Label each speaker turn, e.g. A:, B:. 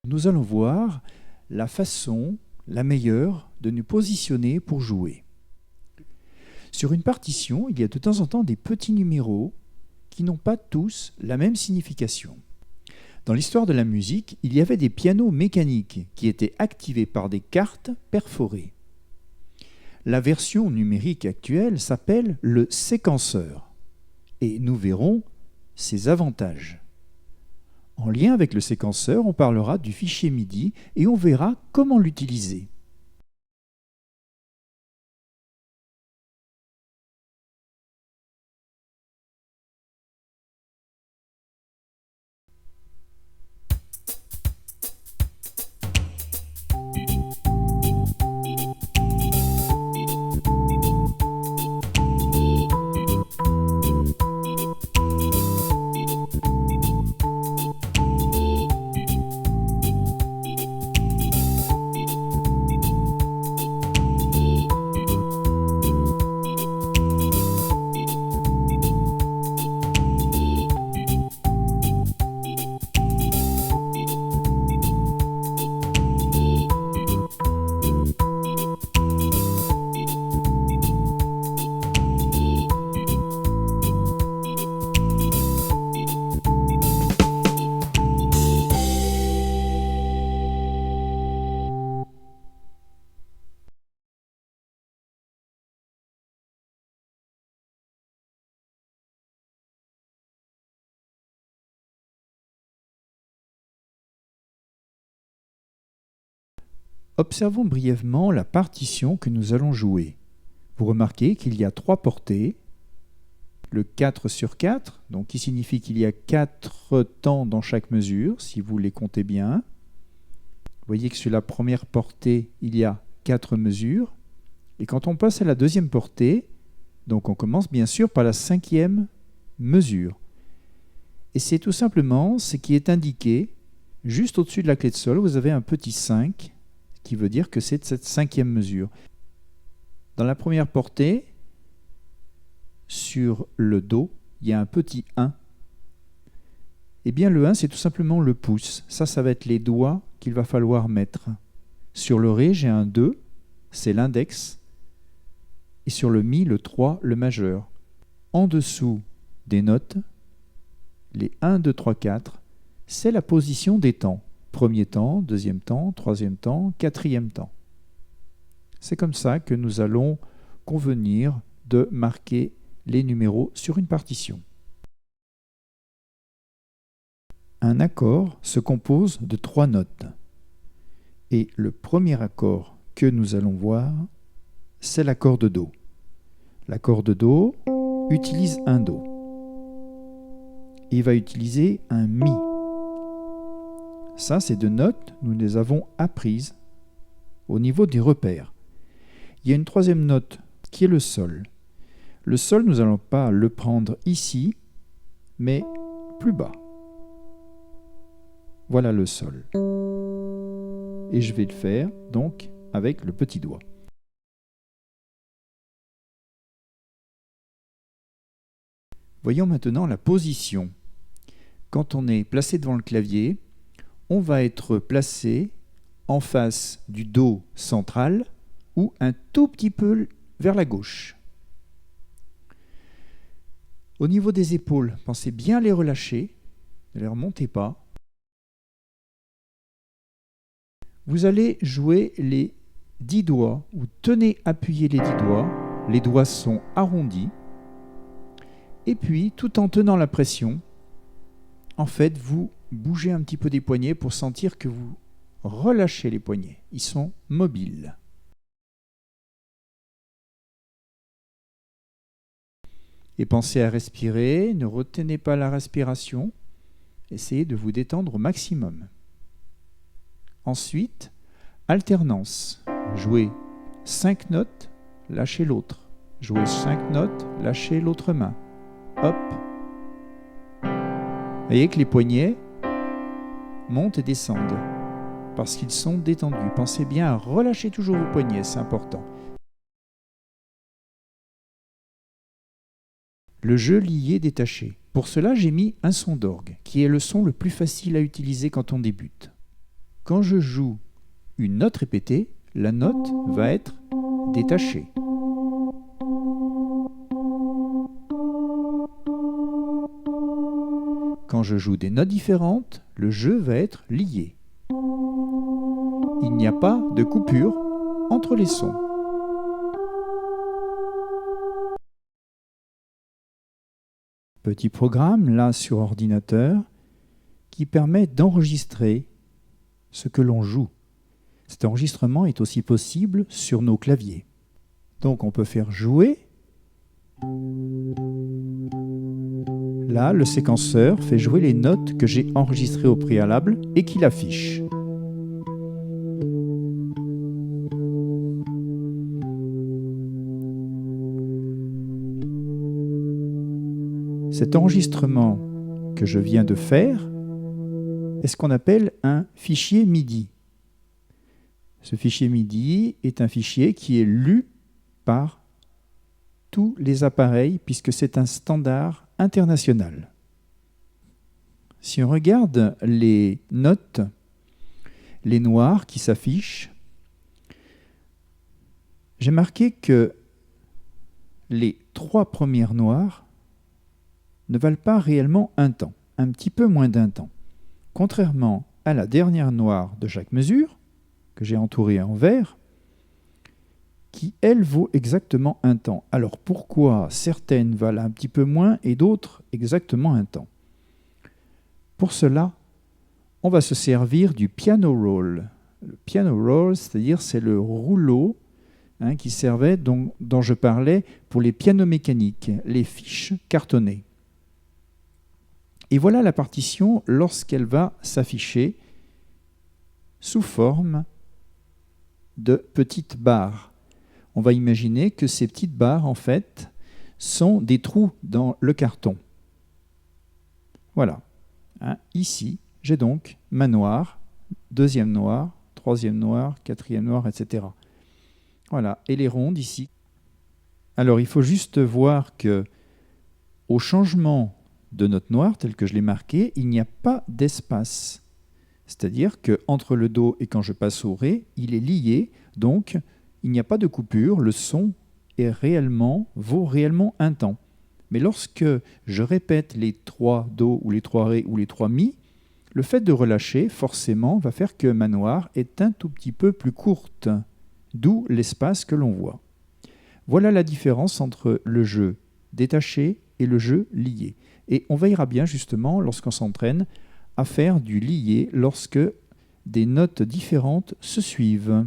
A: Nous allons voir la façon la meilleure de nous positionner pour jouer. Sur une partition, il y a de temps en temps des petits numéros qui n'ont pas tous la même signification. Dans l'histoire de la musique, il y avait des pianos mécaniques qui étaient activés par des cartes perforées. La version numérique actuelle s'appelle le séquenceur et nous verrons ses avantages. En lien avec le séquenceur, on parlera du fichier MIDI et on verra comment l'utiliser. Observons brièvement la partition que nous allons jouer. Vous remarquez qu'il y a 3 portées, le 4/4, donc qui signifie qu'il y a 4 temps dans chaque mesure, si vous les comptez bien. Vous voyez que sur la première portée, il y a 4 mesures. Et quand on passe à la deuxième portée, donc on commence bien sûr par la 5e mesure. Et c'est tout simplement ce qui est indiqué juste au-dessus de la clé de sol. Vous avez un petit 5 qui veut dire que c'est de cette 5e mesure. Dans la première portée, sur le Do, il y a un petit 1. Eh bien le 1, c'est tout simplement le pouce. Ça va être les doigts qu'il va falloir mettre. Sur le Ré, j'ai un 2, c'est l'index. Et sur le Mi, le 3, le majeur. En dessous des notes, les 1, 2, 3, 4, c'est la position des temps. Premier temps, deuxième temps, troisième temps, quatrième temps. C'est comme ça que nous allons convenir de marquer les numéros sur une partition. Un accord se compose de 3 notes. Et le premier accord que nous allons voir, c'est l'accord de Do. L'accord de Do utilise un Do. Il va utiliser un Mi. Ça, ces 2 notes, nous les avons apprises au niveau des repères. Il y a une 3e note qui est le Sol. Le Sol, nous n'allons pas le prendre ici, mais plus bas. Voilà le Sol. Et je vais le faire donc avec le petit doigt. Voyons maintenant la position. Quand on est placé devant le clavier, on va être placé en face du Do central ou un tout petit peu vers la gauche. Au niveau des épaules, pensez bien à les relâcher, ne les remontez pas. Vous allez jouer les 10 doigts, vous tenez appuyés les doigts sont arrondis, et puis tout en tenant la pression, en fait vous bougez un petit peu des poignets pour sentir que vous relâchez les poignets, ils sont mobiles. Et pensez à respirer, ne retenez pas la respiration, essayez de vous détendre au maximum. Ensuite, alternance. Jouez 5 notes, lâchez l'autre. Jouez 5 notes, lâchez l'autre main. Hop. Vous voyez que les poignets montent et descendent parce qu'ils sont détendus. Pensez bien à relâcher toujours vos poignets, c'est important. Le jeu lié détaché. Pour cela, j'ai mis un son d'orgue, qui est le son le plus facile à utiliser quand on débute. quand je joue une note répétée, la note va être détachée. Quand je joue des notes différentes, le jeu va être lié. Il n'y a pas de coupure entre les sons. Petit programme, là sur ordinateur, qui permet d'enregistrer ce que l'on joue. Cet enregistrement est aussi possible sur nos claviers. Donc on peut faire jouer. Là, le séquenceur fait jouer les notes que j'ai enregistrées au préalable et qu'il affiche. Cet enregistrement que je viens de faire est ce qu'on appelle un fichier MIDI. Ce fichier MIDI est un fichier qui est lu par tous les appareils puisque c'est un standard international. Si on regarde les notes, les noirs qui s'affichent, j'ai marqué que les 3 premières noires ne valent pas réellement un temps, un petit peu moins d'un temps. Contrairement à la dernière noire de chaque mesure, que j'ai entourée en vert, qui, elle, vaut exactement un temps. Alors pourquoi certaines valent un petit peu moins et d'autres exactement un temps? Pour cela, on va se servir du piano roll. Le piano roll, c'est-à-dire c'est le rouleau qui servait, dont je parlais pour les pianos mécaniques, les fiches cartonnées. Et voilà la partition lorsqu'elle va s'afficher sous forme de petites barres. On va imaginer que ces petites barres, en fait, sont des trous dans le carton. Voilà. Ici, j'ai donc ma noire, deuxième noire, troisième noire, quatrième noire, etc. Voilà. Et les rondes ici. Alors, il faut juste voir que au changement de note noire, tel que je l'ai marqué, il n'y a pas d'espace. C'est-à-dire qu'entre le Do et quand je passe au Ré, il est lié, donc il n'y a pas de coupure, le son vaut réellement un temps. Mais lorsque je répète les 3 Do ou les 3 Ré ou les 3 Mi, le fait de relâcher, forcément, va faire que ma noire est un tout petit peu plus courte, d'où l'espace que l'on voit. Voilà la différence entre le jeu détaché et le jeu lié. Et on veillera bien justement lorsqu'on s'entraîne à faire du lié lorsque des notes différentes se suivent.